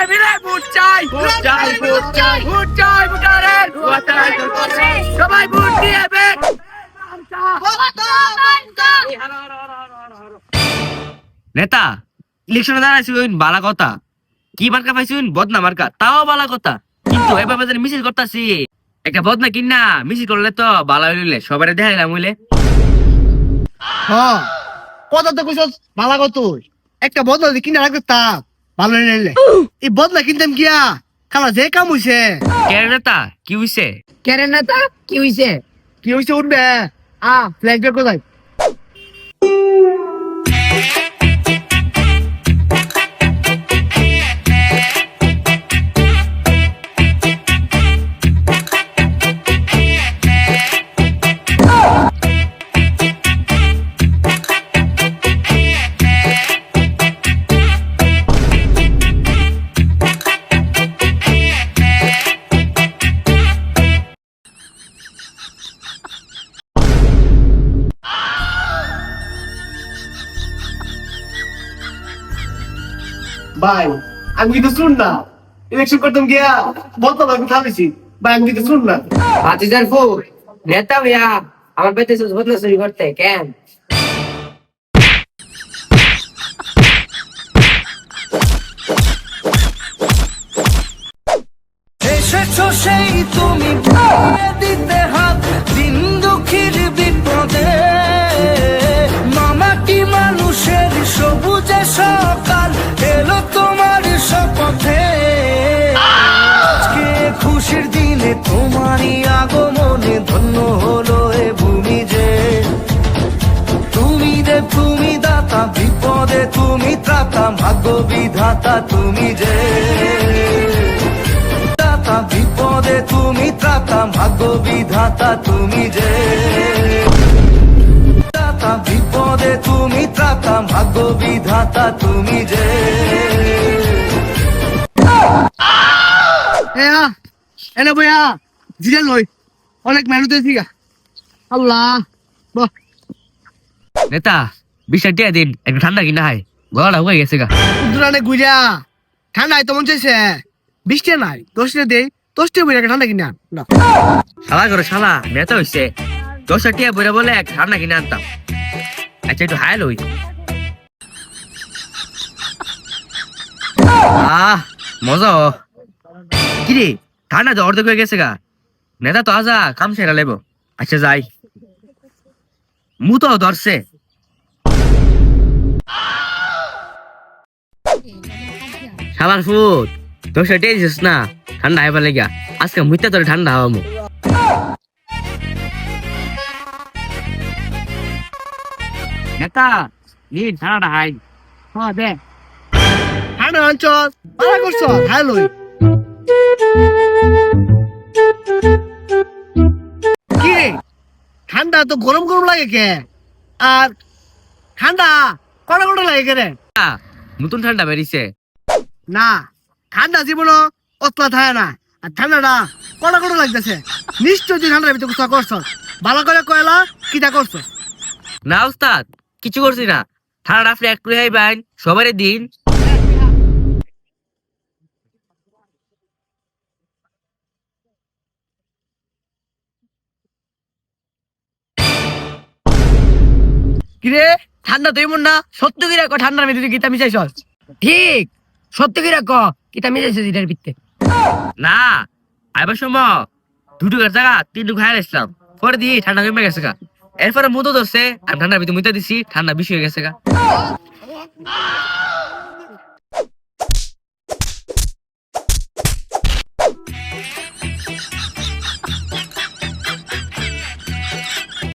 মিলে ভোট চাই, ভোট চাই, ভোট চাই, ভোট চাই, ভোটারের ভোট চাই, সবাই ভোট দিবে। নেতা ইলেকশনে দাঁড়াইছুন বালা কথা, কি মার্কা পাইছুন? বদনা মার্কা, তাও বালা কথা। কিন্তু এভাবে যে মিছিল করতাছি, একটা বদনা কিনা মিছিল করলে তো বালা হইলে সবাই দেখাইলাম হইলে। হ্যাঁ, কথা তো কইছস ভালো কত একটা বদলা যদি কিনা রাখতে তা ভালো নিলে এই বদলা কিনতাম গিয়া খালা যে কাম হইছে। কে নেতা কি হইছে? কেরে নেতা কি হইছে? কি হইছে উঠবে ফ্ল্যাগ বের কোথায়? ভাই আমি কিন্তু শুন না ইলেকশন করতাম গিয়া বদলা আমি থামিছি। ভাই আমি কিন্তু শুন না। ভাতিজার ফুল নেতা ভাইয়া আমার পেতে বদলা চুরি করতে কেন? এসেছো সেই তুমি ভরে দিতে হাত দিন দুঃখীর বিপদে, মামাটি মানুষের সবুজে সকাল এলো তোমার শপথে। আজকে খুশির দিনে তোমারই আগমনে ধন্য হলো এ ভূমি যে, তুমি দে তুমি দাতা বিপদে তুমি ত্রাতা ভাগ্য বিধাতা তুমি যে, বিপদে তুমি ত্রাতা ভাগ্য বিধাতা তুমি যে, বিপদে তুমি ত্রাতা ভাগ্য বিধাতা তুমি যে। এনে বইয়া জিরে লই অনেক মেহনত হয়েছি গা। আল্লাহ বাহ নেতা 20 টাকা দিন, একটু ঠান্ডা কিনা হয়, গলাটা হয়ে গেছে গা। উদ্রানে গুইরা ঠান্ডা তো মন চাইছে, বৃষ্টি নাই 10 টাকা দেই 10 টাকা বইরা ঠান্ডা কিনা না। শালা করে শালা নেতা হইছে, 10 টাকা বইরা বলে এক ঠান্ডা কিনে আনতাম। আচ্ছা একটু হায়াল হই। মজা কিরে ঠান্ডা তো অর্ধেক হয়ে গেছে গা। নেতা তো আজা কাম সেরা লেবো। আচ্ছা যাই, মু তো ধরছে। শালার ফুট 10 টাকা দিছিস না, ঠান্ডা হাইবার লেগা আজকে মুইতা তোর ঠান্ডা হওয়ামু। নেতা নিন ঠান্ডাটা হাই। হ্যাঁ দে ঠান্ডা অঞ্চল ভালো করছো হাই লই। কি রে ঠান্ডা তো গরম গরম লাগে কে, আর ঠান্ডা কড়া কড়া লাগে কে রে? নতুন ঠান্ডা বেরিয়েছে। না ঠান্ডা জীবন অতলা থাকে না, আর ঠান্ডাটা কড়া কড়া লাগতেছে। নিশ্চয় তুই ঠান্ডার ভিতরে কিছু করছ, ভালো করে কয়লা কিটা করছ? না উস্তাদ কিছু করছি না, ঠান্ডা আপনি এক করে আইবেন সবারই দিন। কিরে ঠান্ডা তুই মন না সত্য কি রাখো ঠান্ডার ভিতরে গীতা মিশাইছ? ঠিক সত্য কি রাখো গীতা মিশাইছ এটার ভিতরে? না আইবার সময় 2 টাকার জায়গা 3 টাকা খাই আসলাম, পরে দিয়ে ঠান্ডা কমে গেছে গা। এরপরে মুতো ধরছে, আমি ঠান্ডার ভিতরে মুইতা দিছি, ঠান্ডা বেশি হয়ে গেছে গা।